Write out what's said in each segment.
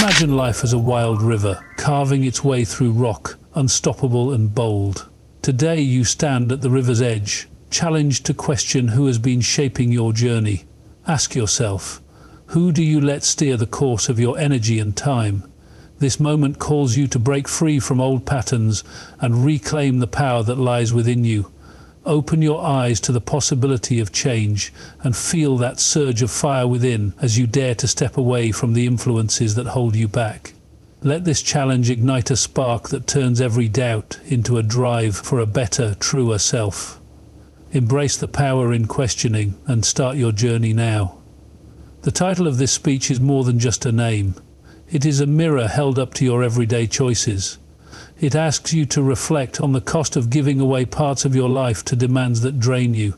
Imagine life as a wild river, carving its way through rock, unstoppable and bold. Today you stand at the river's edge, challenged to question who has been shaping your journey. Ask yourself, who do you let steer the course of your energy and time? This moment calls you to break free from old patterns and reclaim the power that lies within you. Open your eyes to the possibility of change and feel that surge of fire within as you dare to step away from the influences that hold you back. Let this challenge ignite a spark that turns every doubt into a drive for a better, truer self. Embrace the power in questioning and start your journey now. The title of this speech is more than just a name. It is a mirror held up to your everyday choices. It asks you to reflect on the cost of giving away parts of your life to demands that drain you.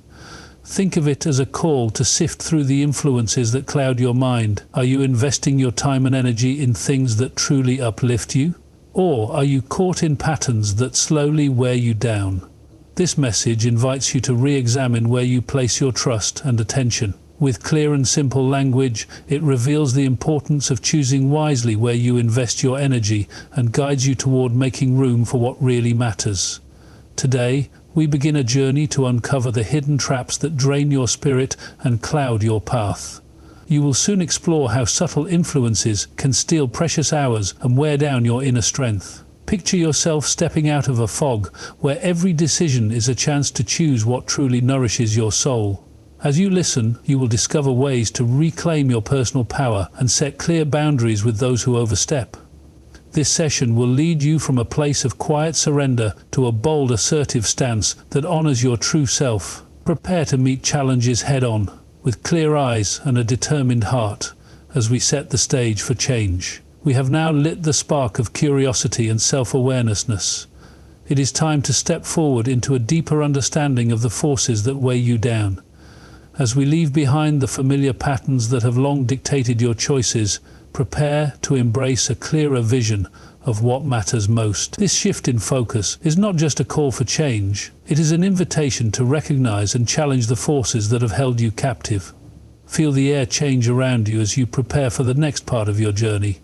Think of it as a call to sift through the influences that cloud your mind. Are you investing your time and energy in things that truly uplift you? Or are you caught in patterns that slowly wear you down? This message invites you to re-examine where you place your trust and attention. With clear and simple language, it reveals the importance of choosing wisely where you invest your energy and guides you toward making room for what really matters. Today, we begin a journey to uncover the hidden traps that drain your spirit and cloud your path. You will soon explore how subtle influences can steal precious hours and wear down your inner strength. Picture yourself stepping out of a fog where every decision is a chance to choose what truly nourishes your soul. As you listen, you will discover ways to reclaim your personal power and set clear boundaries with those who overstep. This session will lead you from a place of quiet surrender to a bold, assertive stance that honors your true self. Prepare to meet challenges head-on, with clear eyes and a determined heart, as we set the stage for change. We have now lit the spark of curiosity and self-awareness. It is time to step forward into a deeper understanding of the forces that weigh you down. As we leave behind the familiar patterns that have long dictated your choices, prepare to embrace a clearer vision of what matters most. This shift in focus is not just a call for change, it is an invitation to recognize and challenge the forces that have held you captive. Feel the air change around you as you prepare for the next part of your journey.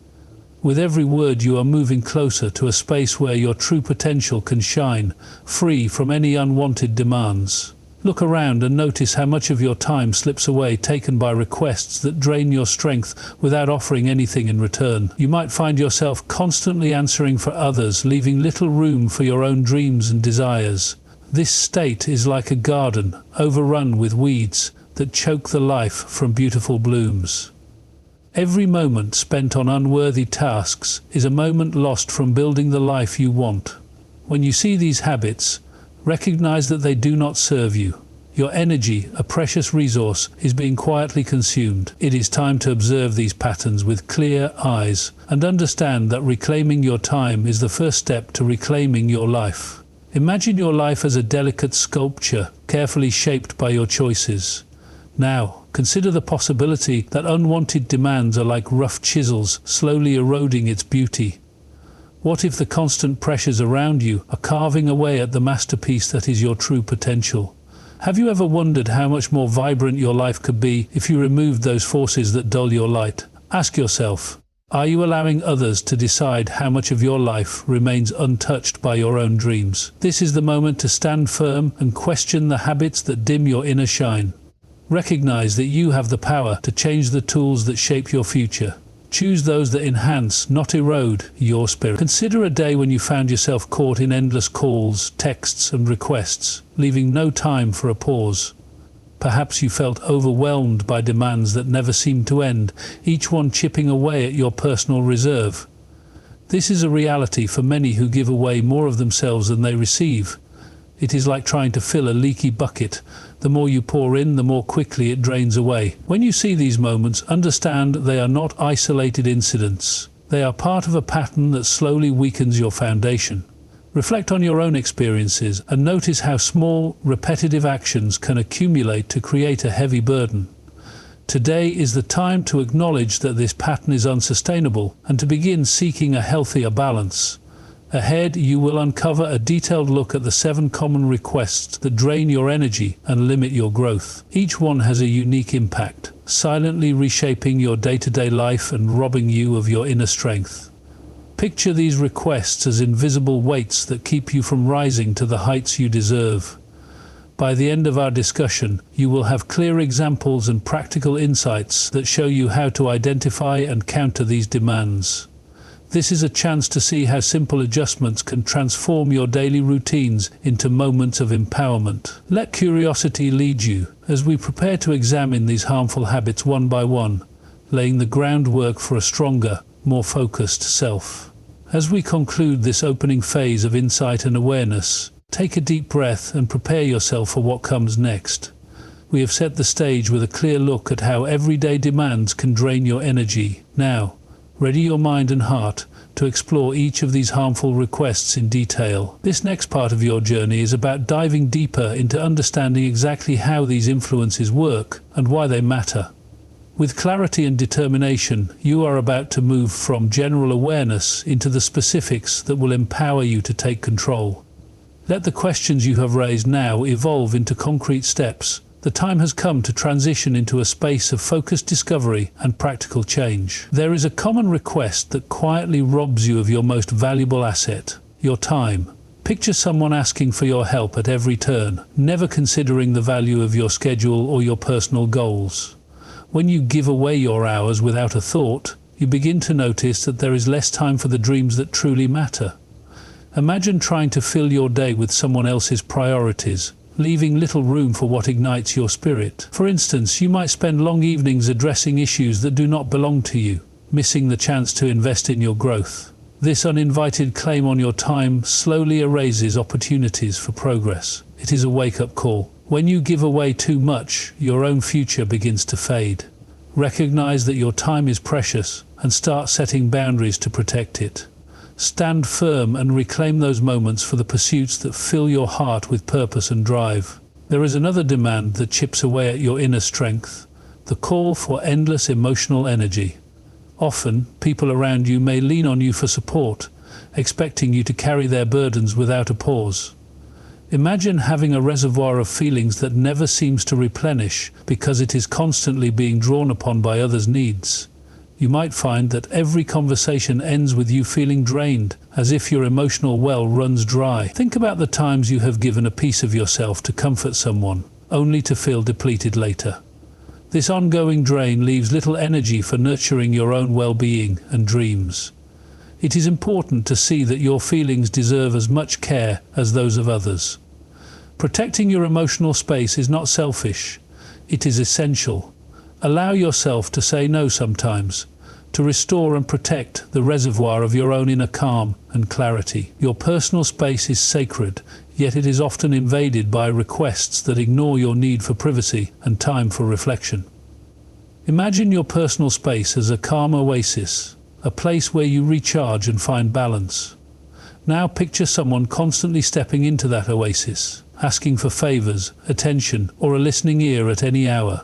With every word, you are moving closer to a space where your true potential can shine, free from any unwanted demands. Look around and notice how much of your time slips away, taken by requests that drain your strength without offering anything in return. You might find yourself constantly answering for others, leaving little room for your own dreams and desires. This state is like a garden overrun with weeds that choke the life from beautiful blooms. Every moment spent on unworthy tasks is a moment lost from building the life you want. When you see these habits, recognize that they do not serve you. Your energy, a precious resource, is being quietly consumed. It is time to observe these patterns with clear eyes and understand that reclaiming your time is the first step to reclaiming your life. Imagine your life as a delicate sculpture, carefully shaped by your choices. Now, consider the possibility that unwanted demands are like rough chisels, slowly eroding its beauty. What if the constant pressures around you are carving away at the masterpiece that is your true potential? Have you ever wondered how much more vibrant your life could be if you removed those forces that dull your light? Ask yourself, are you allowing others to decide how much of your life remains untouched by your own dreams? This is the moment to stand firm and question the habits that dim your inner shine. Recognize that you have the power to change the tools that shape your future. Choose those that enhance, not erode, your spirit. Consider a day when you found yourself caught in endless calls, texts, and requests, leaving no time for a pause. Perhaps you felt overwhelmed by demands that never seemed to end, each one chipping away at your personal reserve. This is a reality for many who give away more of themselves than they receive. It is like trying to fill a leaky bucket. The more you pour in, the more quickly it drains away. When you see these moments, understand they are not isolated incidents. They are part of a pattern that slowly weakens your foundation. Reflect on your own experiences and notice how small, repetitive actions can accumulate to create a heavy burden. Today is the time to acknowledge that this pattern is unsustainable and to begin seeking a healthier balance. Ahead, you will uncover a detailed look at the 7 common requests that drain your energy and limit your growth. Each one has a unique impact, silently reshaping your day-to-day life and robbing you of your inner strength. Picture these requests as invisible weights that keep you from rising to the heights you deserve. By the end of our discussion, you will have clear examples and practical insights that show you how to identify and counter these demands. This is a chance to see how simple adjustments can transform your daily routines into moments of empowerment. Let curiosity lead you as we prepare to examine these harmful habits one by one, laying the groundwork for a stronger, more focused self. As we conclude this opening phase of insight and awareness, take a deep breath and prepare yourself for what comes next. We have set the stage with a clear look at how everyday demands can drain your energy. Now, ready your mind and heart to explore each of these harmful requests in detail. This next part of your journey is about diving deeper into understanding exactly how these influences work and why they matter. With clarity and determination, you are about to move from general awareness into the specifics that will empower you to take control. Let the questions you have raised now evolve into concrete steps. The time has come to transition into a space of focused discovery and practical change. There is a common request that quietly robs you of your most valuable asset, your time. Picture someone asking for your help at every turn, never considering the value of your schedule or your personal goals. When you give away your hours without a thought, you begin to notice that there is less time for the dreams that truly matter. Imagine trying to fill your day with someone else's priorities, leaving little room for what ignites your spirit. For instance, you might spend long evenings addressing issues that do not belong to you, missing the chance to invest in your growth. This uninvited claim on your time slowly erases opportunities for progress. It is a wake-up call. When you give away too much, your own future begins to fade. Recognize that your time is precious and start setting boundaries to protect it. Stand firm and reclaim those moments for the pursuits that fill your heart with purpose and drive. There is another demand that chips away at your inner strength, the call for endless emotional energy. Often, people around you may lean on you for support, expecting you to carry their burdens without a pause. Imagine having a reservoir of feelings that never seems to replenish because it is constantly being drawn upon by others' needs. You might find that every conversation ends with you feeling drained, as if your emotional well runs dry. Think about the times you have given a piece of yourself to comfort someone, only to feel depleted later. This ongoing drain leaves little energy for nurturing your own well-being and dreams. It is important to see that your feelings deserve as much care as those of others. Protecting your emotional space is not selfish, it is essential. Allow yourself to say no sometimes, to restore and protect the reservoir of your own inner calm and clarity. Your personal space is sacred, yet it is often invaded by requests that ignore your need for privacy and time for reflection. Imagine your personal space as a calm oasis, a place where you recharge and find balance. Now picture someone constantly stepping into that oasis, asking for favors, attention, or a listening ear at any hour.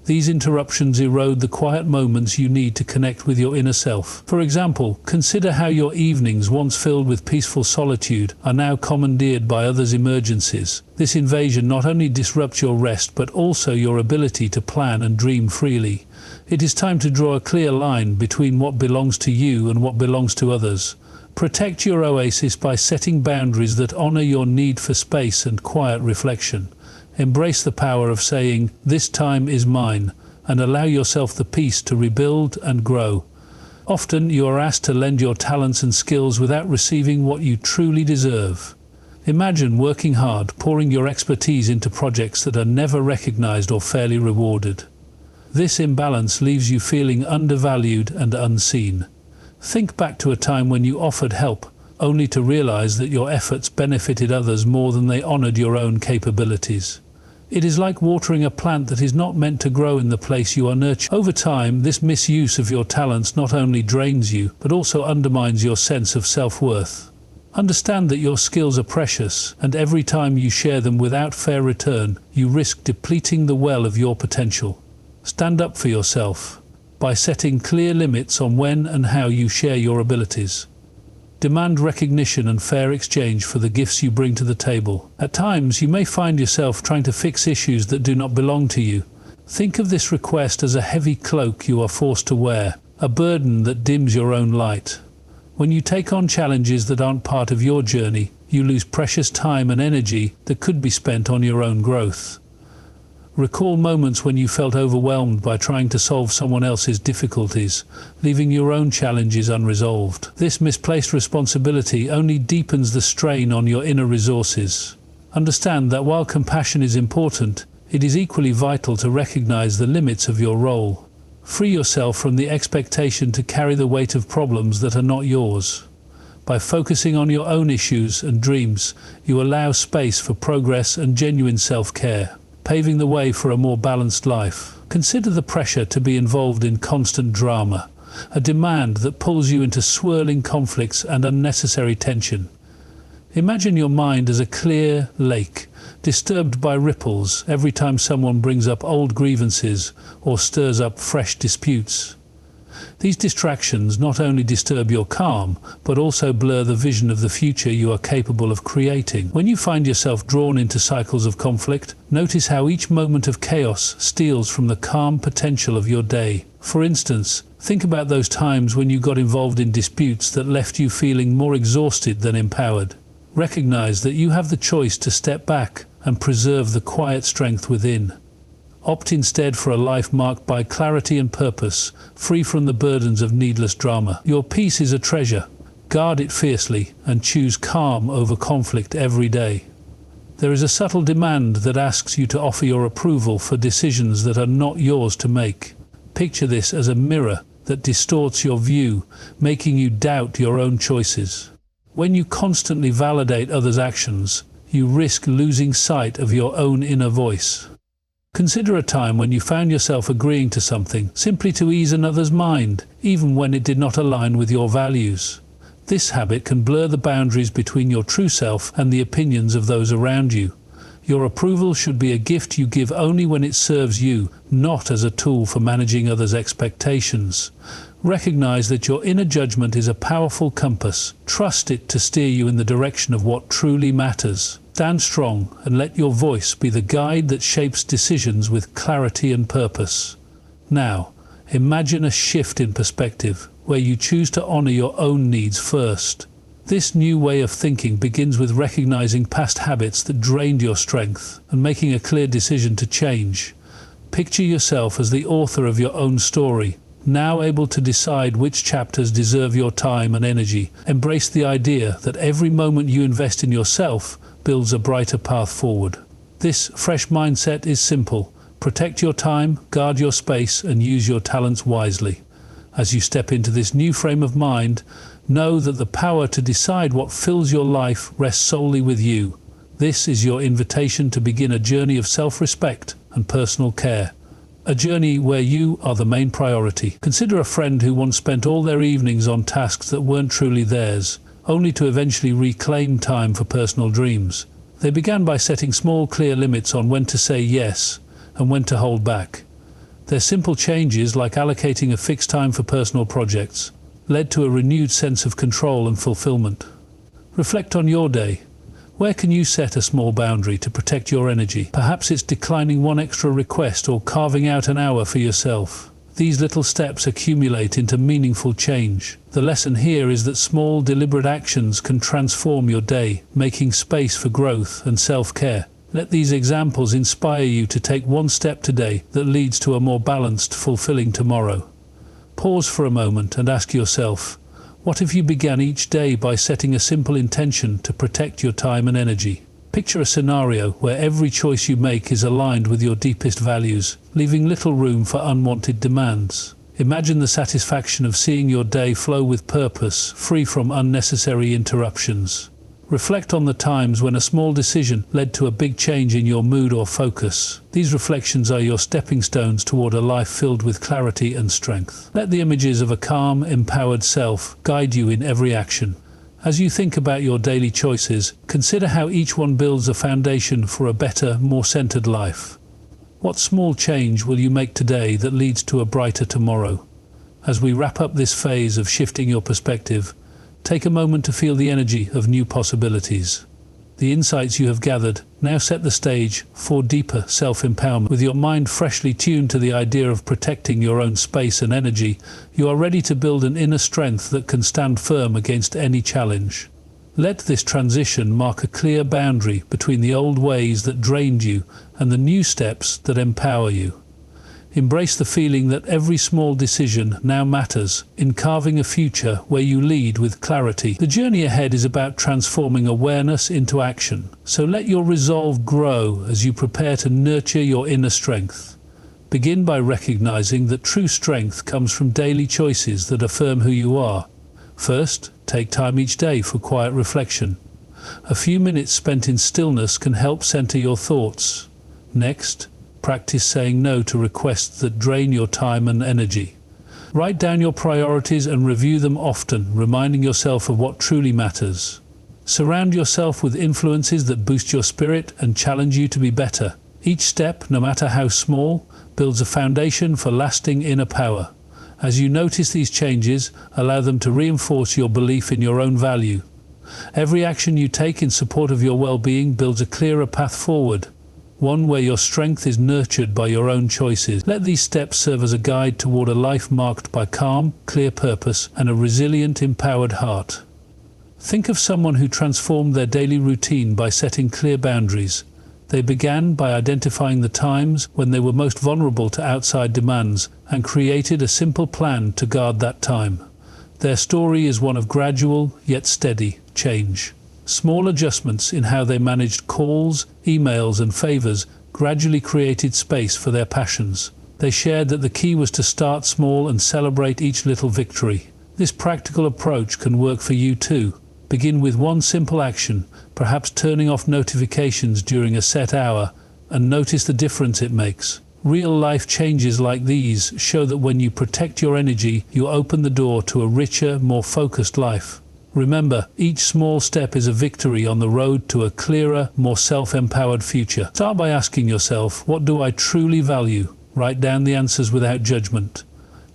These interruptions erode the quiet moments you need to connect with your inner self. For example, consider how your evenings, once filled with peaceful solitude, are now commandeered by others' emergencies. This invasion not only disrupts your rest, but also your ability to plan and dream freely. It is time to draw a clear line between what belongs to you and what belongs to others. Protect your oasis by setting boundaries that honor your need for space and quiet reflection. Embrace the power of saying, "This time is mine," and allow yourself the peace to rebuild and grow. Often you are asked to lend your talents and skills without receiving what you truly deserve. Imagine working hard, pouring your expertise into projects that are never recognized or fairly rewarded. This imbalance leaves you feeling undervalued and unseen. Think back to a time when you offered help, only to realize that your efforts benefited others more than they honored your own capabilities. It is like watering a plant that is not meant to grow in the place you are nurturing. Over time, this misuse of your talents not only drains you, but also undermines your sense of self-worth. Understand that your skills are precious, and every time you share them without fair return, you risk depleting the well of your potential. Stand up for yourself by setting clear limits on when and how you share your abilities. Demand recognition and fair exchange for the gifts you bring to the table. At times, you may find yourself trying to fix issues that do not belong to you, Think of this request as a heavy cloak you are forced to wear, a burden that dims your own light. When you take on challenges that aren't part of your journey, you lose precious time and energy that could be spent on your own growth. Recall moments when you felt overwhelmed by trying to solve someone else's difficulties, leaving your own challenges unresolved. This misplaced responsibility only deepens the strain on your inner resources. Understand that while compassion is important, it is equally vital to recognize the limits of your role. Free yourself from the expectation to carry the weight of problems that are not yours. By focusing on your own issues and dreams, you allow space for progress and genuine self-care, paving the way for a more balanced life. Consider the pressure to be involved in constant drama, a demand that pulls you into swirling conflicts and unnecessary tension. Imagine your mind as a clear lake, disturbed by ripples every time someone brings up old grievances or stirs up fresh disputes. These distractions not only disturb your calm, but also blur the vision of the future you are capable of creating. When you find yourself drawn into cycles of conflict, notice how each moment of chaos steals from the calm potential of your day. For instance, think about those times when you got involved in disputes that left you feeling more exhausted than empowered. Recognize that you have the choice to step back and preserve the quiet strength within. Opt instead for a life marked by clarity and purpose, free from the burdens of needless drama. Your peace is a treasure. Guard it fiercely and choose calm over conflict every day. There is a subtle demand that asks you to offer your approval for decisions that are not yours to make. Picture this as a mirror that distorts your view, making you doubt your own choices. When you constantly validate others' actions, you risk losing sight of your own inner voice. Consider a time when you found yourself agreeing to something simply to ease another's mind, even when it did not align with your values. This habit can blur the boundaries between your true self and the opinions of those around you. Your approval should be a gift you give only when it serves you, not as a tool for managing others' expectations. Recognize that your inner judgment is a powerful compass. Trust it to steer you in the direction of what truly matters. Stand strong and let your voice be the guide that shapes decisions with clarity and purpose. Now, imagine a shift in perspective, where you choose to honor your own needs first. This new way of thinking begins with recognizing past habits that drained your strength and making a clear decision to change. Picture yourself as the author of your own story, now able to decide which chapters deserve your time and energy. Embrace the idea that every moment you invest in yourself builds a brighter path forward. This fresh mindset is simple. Protect your time, guard your space, and use your talents wisely. As you step into this new frame of mind, know that the power to decide what fills your life rests solely with you. This is your invitation to begin a journey of self-respect and personal care. A journey where you are the main priority. Consider a friend who once spent all their evenings on tasks that weren't truly theirs, only to eventually reclaim time for personal dreams. They began by setting small, clear limits on when to say yes and when to hold back. Their simple changes, like allocating a fixed time for personal projects, led to a renewed sense of control and fulfillment. Reflect on your day. Where can you set a small boundary to protect your energy? Perhaps it's declining one extra request or carving out an hour for yourself. These little steps accumulate into meaningful change. The lesson here is that small, deliberate actions can transform your day, making space for growth and self-care. Let these examples inspire you to take one step today that leads to a more balanced, fulfilling tomorrow. Pause for a moment and ask yourself, what if you began each day by setting a simple intention to protect your time and energy? Picture a scenario where every choice you make is aligned with your deepest values, leaving little room for unwanted demands. Imagine the satisfaction of seeing your day flow with purpose, free from unnecessary interruptions. Reflect on the times when a small decision led to a big change in your mood or focus. These reflections are your stepping stones toward a life filled with clarity and strength. Let the images of a calm, empowered self guide you in every action. As you think about your daily choices, consider how each one builds a foundation for a better, more centered life. What small change will you make today that leads to a brighter tomorrow? As we wrap up this phase of shifting your perspective, take a moment to feel the energy of new possibilities. The insights you have gathered now set the stage for deeper self-empowerment. With your mind freshly tuned to the idea of protecting your own space and energy, you are ready to build an inner strength that can stand firm against any challenge. Let this transition mark a clear boundary between the old ways that drained you and the new steps that empower you. Embrace the feeling that every small decision now matters in carving a future where you lead with clarity. The journey ahead is about transforming awareness into action, so let your resolve grow as you prepare to nurture your inner strength. Begin by recognizing that true strength comes from daily choices that affirm who you are. First, take time each day for quiet reflection. A few minutes spent in stillness can help center your thoughts. Next, practice saying no to requests that drain your time and energy. Write down your priorities and review them often, reminding yourself of what truly matters. Surround yourself with influences that boost your spirit and challenge you to be better. Each step, no matter how small, builds a foundation for lasting inner power. As you notice these changes, allow them to reinforce your belief in your own value. Every action you take in support of your well-being builds a clearer path forward, one where your strength is nurtured by your own choices. Let these steps serve as a guide toward a life marked by calm, clear purpose, and a resilient, empowered heart. Think of someone who transformed their daily routine by setting clear boundaries. They began by identifying the times when they were most vulnerable to outside demands and created a simple plan to guard that time. Their story is one of gradual, yet steady, change. Small adjustments in how they managed calls, emails, and favors gradually created space for their passions. They shared that the key was to start small and celebrate each little victory. This practical approach can work for you too. Begin with one simple action, perhaps turning off notifications during a set hour, and notice the difference it makes. Real-life changes like these show that when you protect your energy, you open the door to a richer, more focused life. Remember, each small step is a victory on the road to a clearer, more self-empowered future. Start by asking yourself, what do I truly value? Write down the answers without judgment.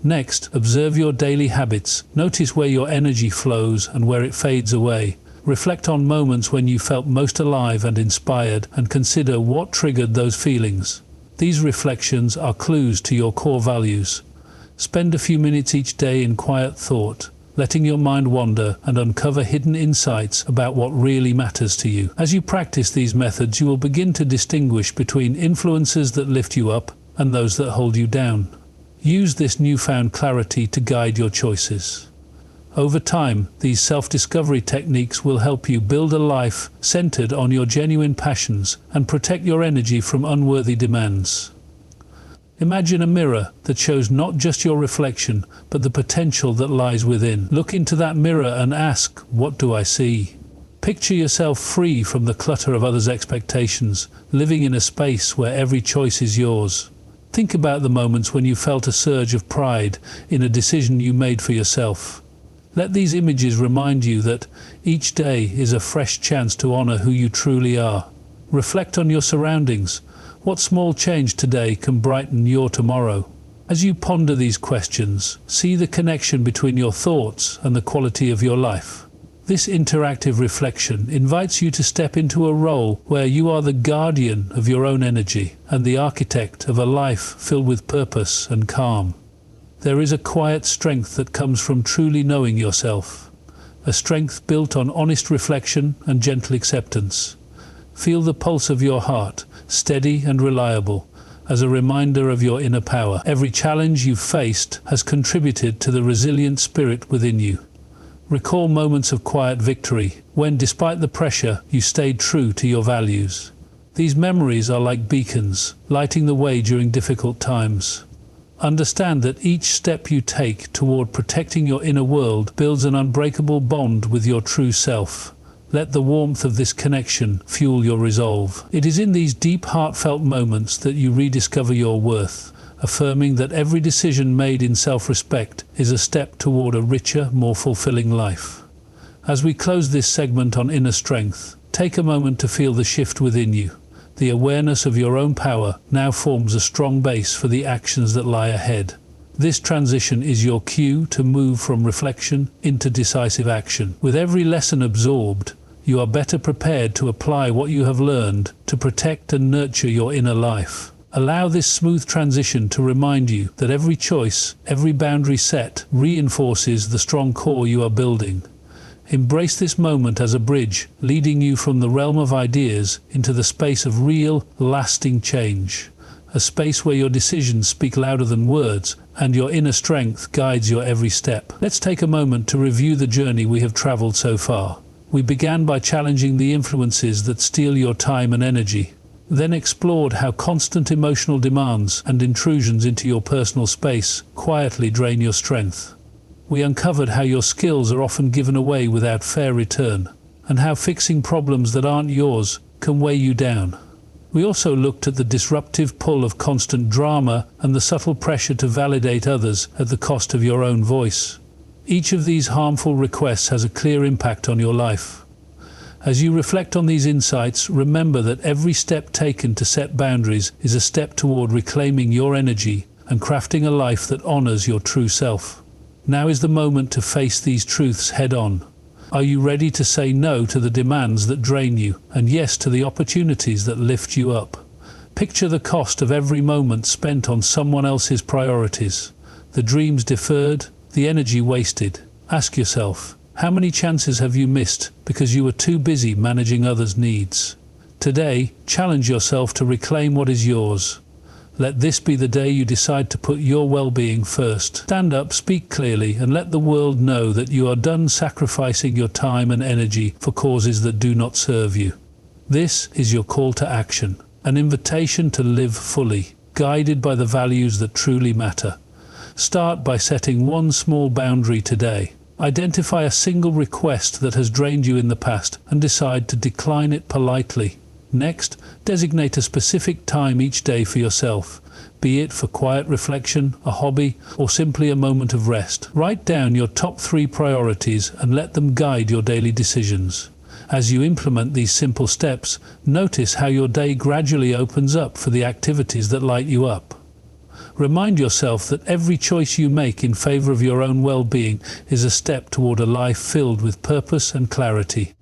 Next, observe your daily habits. Notice where your energy flows and where it fades away. Reflect on moments when you felt most alive and inspired, and consider what triggered those feelings. These reflections are clues to your core values. Spend a few minutes each day in quiet thought, letting your mind wander and uncover hidden insights about what really matters to you. As you practice these methods, you will begin to distinguish between influences that lift you up and those that hold you down. Use this newfound clarity to guide your choices. Over time, these self-discovery techniques will help you build a life centered on your genuine passions and protect your energy from unworthy demands. Imagine a mirror that shows not just your reflection, but the potential that lies within. Look into that mirror and ask, what do I see? Picture yourself free from the clutter of others' expectations, living in a space where every choice is yours. Think about the moments when you felt a surge of pride in a decision you made for yourself. Let these images remind you that each day is a fresh chance to honor who you truly are. Reflect on your surroundings. What small change today can brighten your tomorrow? As you ponder these questions, see the connection between your thoughts and the quality of your life. This interactive reflection invites you to step into a role where you are the guardian of your own energy and the architect of a life filled with purpose and calm. There is a quiet strength that comes from truly knowing yourself, a strength built on honest reflection and gentle acceptance. Feel the pulse of your heart, steady and reliable, as a reminder of your inner power. Every challenge you've faced has contributed to the resilient spirit within you. Recall moments of quiet victory, when despite the pressure, you stayed true to your values. These memories are like beacons, lighting the way during difficult times. Understand that each step you take toward protecting your inner world builds an unbreakable bond with your true self. Let the warmth of this connection fuel your resolve. It is in these deep, heartfelt moments that you rediscover your worth, affirming that every decision made in self-respect is a step toward a richer, more fulfilling life. As we close this segment on inner strength, take a moment to feel the shift within you. The awareness of your own power now forms a strong base for the actions that lie ahead. This transition is your cue to move from reflection into decisive action. With every lesson absorbed, you are better prepared to apply what you have learned to protect and nurture your inner life. Allow this smooth transition to remind you that every choice, every boundary set, reinforces the strong core you are building. Embrace this moment as a bridge, leading you from the realm of ideas into the space of real, lasting change. A space where your decisions speak louder than words, and your inner strength guides your every step. Let's take a moment to review the journey we have traveled so far. We began by challenging the influences that steal your time and energy, then explored how constant emotional demands and intrusions into your personal space quietly drain your strength. We uncovered how your skills are often given away without fair return, and how fixing problems that aren't yours can weigh you down. We also looked at the disruptive pull of constant drama and the subtle pressure to validate others at the cost of your own voice. Each of these harmful requests has a clear impact on your life. As you reflect on these insights, remember that every step taken to set boundaries is a step toward reclaiming your energy and crafting a life that honors your true self. Now is the moment to face these truths head-on. Are you ready to say no to the demands that drain you, and yes to the opportunities that lift you up? Picture the cost of every moment spent on someone else's priorities, the dreams deferred, the energy wasted. Ask yourself, how many chances have you missed because you were too busy managing others' needs? Today, challenge yourself to reclaim what is yours. Let this be the day you decide to put your well-being first. Stand up, speak clearly, and let the world know that you are done sacrificing your time and energy for causes that do not serve you. This is your call to action, an invitation to live fully, guided by the values that truly matter. Start by setting one small boundary today. Identify a single request that has drained you in the past and decide to decline it politely. Next, designate a specific time each day for yourself, be it for quiet reflection, a hobby, or simply a moment of rest. Write down your top 3 priorities and let them guide your daily decisions. As you implement these simple steps, notice how your day gradually opens up for the activities that light you up. Remind yourself that every choice you make in favor of your own well-being is a step toward a life filled with purpose and clarity.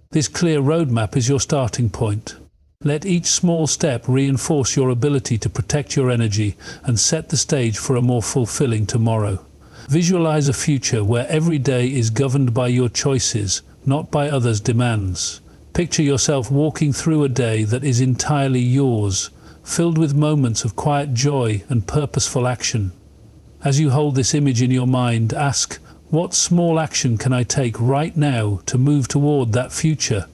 This clear roadmap is your starting point. Let each small step reinforce your ability to protect your energy and set the stage for a more fulfilling tomorrow. Visualize a future where every day is governed by your choices, not by others' demands. Picture yourself walking through a day that is entirely yours, filled with moments of quiet joy and purposeful action. As you hold this image in your mind, ask, what small action can I take right now to move toward that future?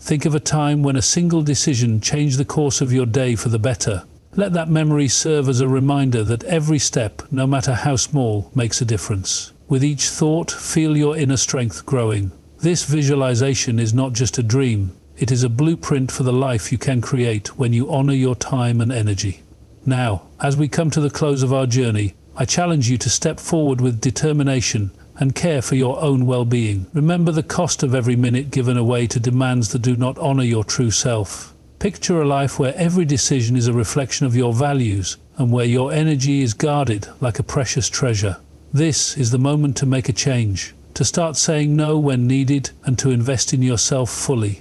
Think of a time when a single decision changed the course of your day for the better. Let that memory serve as a reminder that every step, no matter how small, makes a difference. With each thought, feel your inner strength growing. This visualization is not just a dream. It is a blueprint for the life you can create when you honor your time and energy. Now, as we come to the close of our journey, I challenge you to step forward with determination and care for your own well-being. Remember the cost of every minute given away to demands that do not honor your true self. Picture a life where every decision is a reflection of your values and where your energy is guarded like a precious treasure. This is the moment to make a change, to start saying no when needed, and to invest in yourself fully.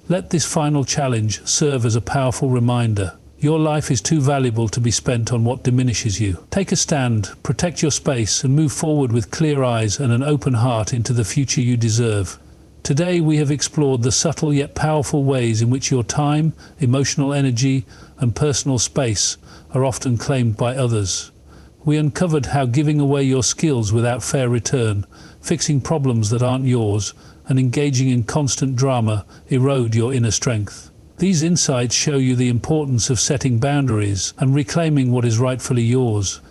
Let this final challenge serve as a powerful reminder. Your life is too valuable to be spent on what diminishes you. Take a stand, protect your space, and move forward with clear eyes and an open heart into the future you deserve. Today we have explored the subtle yet powerful ways in which your time, emotional energy, and personal space are often claimed by others. We uncovered how giving away your skills without fair return, fixing problems that aren't yours, and engaging in constant drama erode your inner strength. These insights show you the importance of setting boundaries and reclaiming what is rightfully yours.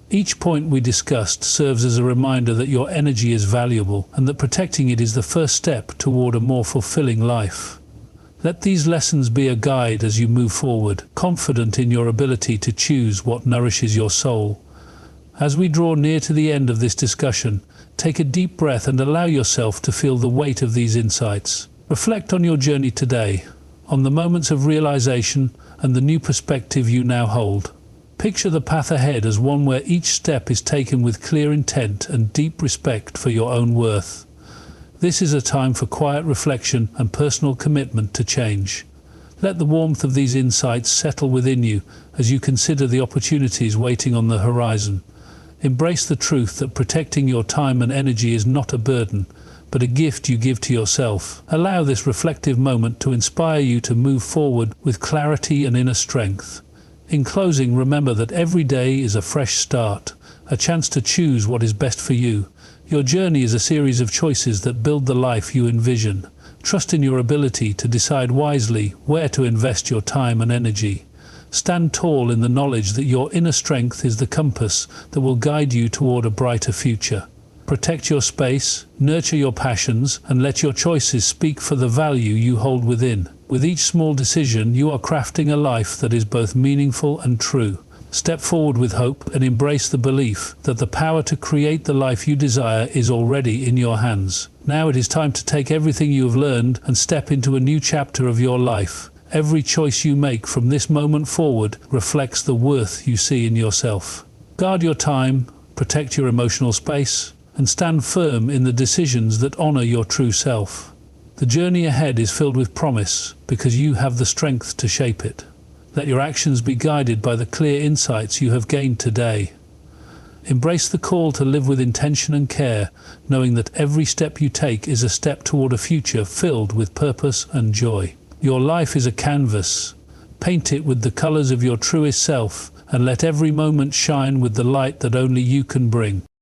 Each point we discussed serves as a reminder that your energy is valuable and that protecting it is the first step toward a more fulfilling life. Let these lessons be a guide as you move forward, confident in your ability to choose what nourishes your soul. As we draw near to the end of this discussion, take a deep breath and allow yourself to feel the weight of these insights. Reflect on your journey today, on the moments of realization and the new perspective you now hold. Picture the path ahead as one where each step is taken with clear intent and deep respect for your own worth. This is a time for quiet reflection and personal commitment to change. Let the warmth of these insights settle within you as you consider the opportunities waiting on the horizon. Embrace the truth that protecting your time and energy is not a burden, but a gift you give to yourself. Allow this reflective moment to inspire you to move forward with clarity and inner strength. In closing, remember that every day is a fresh start, a chance to choose what is best for you. Your journey is a series of choices that build the life you envision. Trust in your ability to decide wisely where to invest your time and energy. Stand tall in the knowledge that your inner strength is the compass that will guide you toward a brighter future. Protect your space, nurture your passions, and let your choices speak for the value you hold within. With each small decision, you are crafting a life that is both meaningful and true. Step forward with hope and embrace the belief that the power to create the life you desire is already in your hands. Now it is time to take everything you have learned and step into a new chapter of your life. Every choice you make from this moment forward reflects the worth you see in yourself. Guard your time, protect your emotional space, and stand firm in the decisions that honor your true self. The journey ahead is filled with promise because you have the strength to shape it. Let your actions be guided by the clear insights you have gained today. Embrace the call to live with intention and care, knowing that every step you take is a step toward a future filled with purpose and joy. Your life is a canvas. Paint it with the colors of your truest self and let every moment shine with the light that only you can bring.